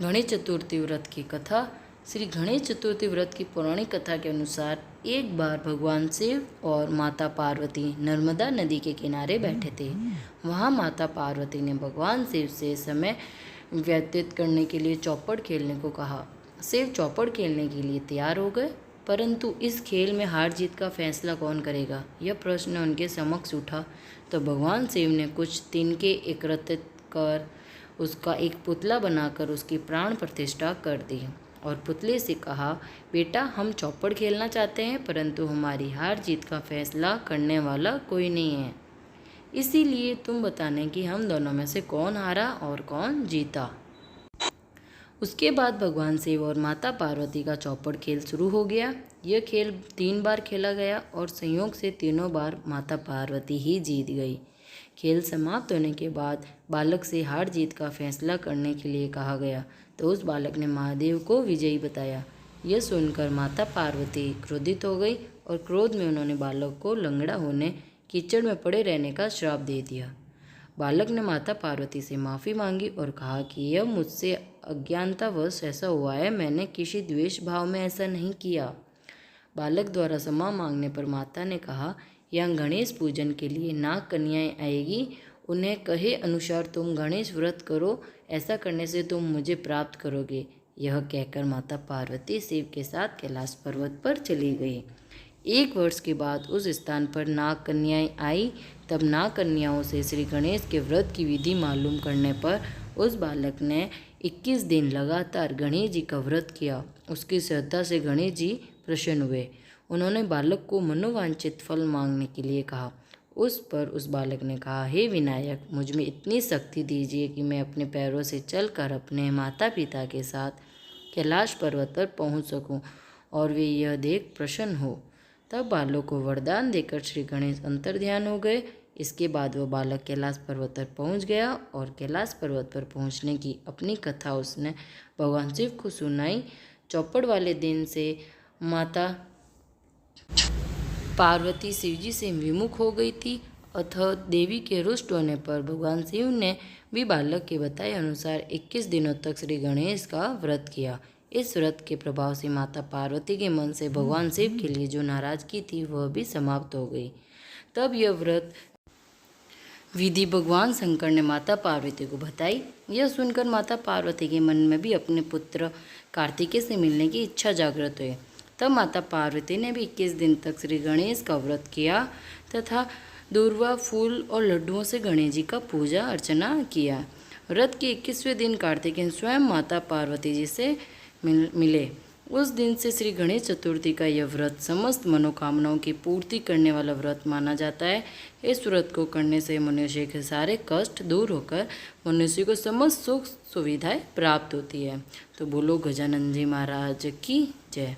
गणेश चतुर्थी व्रत की कथा। श्री गणेश चतुर्थी व्रत की पौराणिक कथा के अनुसार एक बार भगवान शिव और माता पार्वती नर्मदा नदी के किनारे बैठे थे। वहाँ माता पार्वती ने भगवान शिव से समय व्यतीत करने के लिए चौपड़ खेलने को कहा। शिव चौपड़ खेलने के लिए तैयार हो गए, परंतु इस खेल में हार जीत का फैसला कौन करेगा, यह प्रश्न उनके समक्ष उठा। तो भगवान शिव ने कुछ तिनके एकत्रित कर उसका एक पुतला बनाकर उसकी प्राण प्रतिष्ठा कर दी और पुतले से कहा, बेटा, हम चौपड़ खेलना चाहते हैं, परंतु हमारी हार जीत का फैसला करने वाला कोई नहीं है, इसीलिए तुम बताने कि हम दोनों में से कौन हारा और कौन जीता। उसके बाद भगवान शिव और माता पार्वती का चौपड़ खेल शुरू हो गया। यह खेल 3 बार खेला गया और संयोग से तीनों बार माता पार्वती ही जीत गई। खेल समाप्त होने के बाद बालक से हार जीत का फैसला करने के लिए कहा गया, तो उस बालक ने महादेव को विजयी बताया। यह सुनकर माता पार्वती क्रोधित हो गई और क्रोध में उन्होंने बालक को लंगड़ा होने, कीचड़ में पड़े रहने का श्राप दे दिया। बालक ने माता पार्वती से माफ़ी मांगी और कहा कि यह मुझसे अज्ञानतावश ऐसा हुआ है, मैंने किसी द्वेष भाव में ऐसा नहीं किया। बालक द्वारा क्षमा मांगने पर माता ने कहा, यहाँ गणेश पूजन के लिए नाग कन्याएं आएगी, उन्हें कहे अनुसार तुम गणेश व्रत करो, ऐसा करने से तुम मुझे प्राप्त करोगे। यह कहकर माता पार्वती शिव के साथ कैलाश पर्वत पर चली गई। 1 वर्ष के बाद उस स्थान पर नाग कन्याएं आई। तब नाग कन्याओं से श्री गणेश के व्रत की विधि मालूम करने पर उस बालक ने 21 दिन लगातार गणेश जी का व्रत किया। उसकी श्रद्धा से गणेश जी प्रसन्न हुए। उन्होंने बालक को मनोवांछित फल मांगने के लिए कहा। उस पर उस बालक ने कहा, हे विनायक, मुझ में इतनी शक्ति दीजिए कि मैं अपने पैरों से चलकर अपने माता पिता के साथ कैलाश पर्वत पर पहुँच सकूँ और वे यह देख प्रसन्न हो। तब बालक को वरदान देकर श्री गणेश अंतर्ध्यान हो गए। इसके बाद वह बालक कैलाश पर्वत पर पहुँच गया और कैलाश पर्वत पर पहुँचने की अपनी कथा उसने भगवान शिव को सुनाई। चौपड़ वाले दिन से माता पार्वती शिवजी से विमुख हो गई थी, अतः देवी के रुष्ट होने पर भगवान शिव ने भी बालक के बताए अनुसार 21 दिनों तक श्री गणेश का व्रत किया। इस व्रत के प्रभाव से माता पार्वती के मन से भगवान शिव के लिए जो नाराजगी थी वह भी समाप्त हो गई। तब यह व्रत विधि भगवान शंकर ने माता पार्वती को बताई। यह सुनकर माता पार्वती के मन में भी अपने पुत्र कार्तिकेय से मिलने की इच्छा जागृत हुई। तब माता पार्वती ने भी 21 दिन तक श्री गणेश का व्रत किया तथा दूर्वा, फूल और लड्डुओं से गणेश जी का पूजा अर्चना किया। व्रत के 21वें दिन कार्तिकेय स्वयं माता पार्वती जी से मिले। उस दिन से श्री गणेश चतुर्थी का यह व्रत समस्त मनोकामनाओं की पूर्ति करने वाला व्रत माना जाता है। इस व्रत को करने से मनुष्य के सारे कष्ट दूर होकर मनुष्य को समस्त सुख सुविधाएं प्राप्त होती है। तो बोलो गजानन जी महाराज की जय।